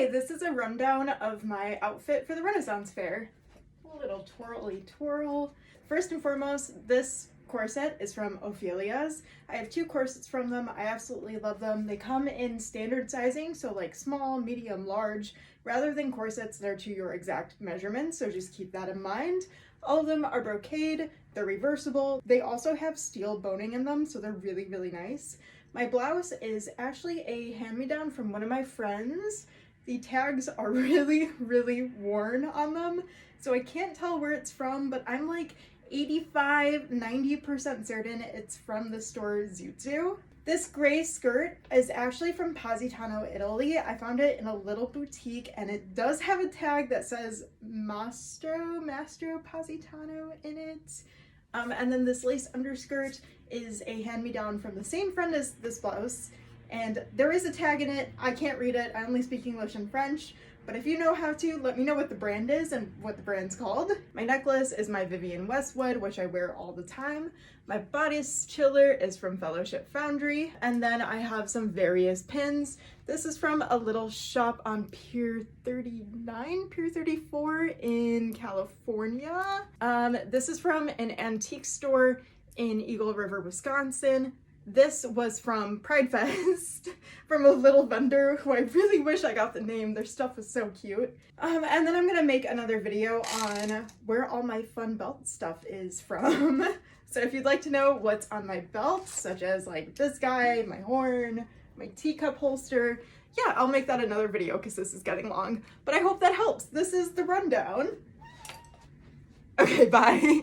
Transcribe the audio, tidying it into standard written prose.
Okay, this is a rundown of my outfit for the Renaissance Fair. A little twirly twirl. First and foremost, this corset is from Ophelia's. I have 2 corsets from them. I absolutely love them. They come in standard sizing, so like small, medium, large, rather than corsets that are to your exact measurements, so just keep that in mind. All of them are brocade, they're reversible. They also have steel boning in them, so they're really, really nice. My blouse is actually a hand-me-down from one of my friends. The tags are really, really worn on them, so I can't tell where it's from, but I'm like 85–90% certain it's from the store Zootzu. This gray skirt is actually from Positano, Italy. I found it in a little boutique, and it does have a tag that says Mastro Positano in it. And then this lace underskirt is a hand-me-down from the same friend as this blouse, and there is a tag in it. I can't read it. I only speak English and French, but if you know how to, let me know what the brand is and what the brand's called. My necklace is my Vivienne Westwood, which I wear all the time. My bodice chiller is from Fellowship Foundry, and then I have some various pins. This is from a little shop on Pier 34 in California. This is from an antique store in Eagle River, Wisconsin. This was from Pride Fest from a little vendor who I really wish I got the name. Their stuff was so cute. And then I'm gonna make another video on where all my fun belt stuff is from. So if you'd like to know what's on my belt, such as like this guy, my horn, my teacup holster, yeah, I'll make that another video because this is getting long. But I hope that helps. This is the rundown. Okay, bye.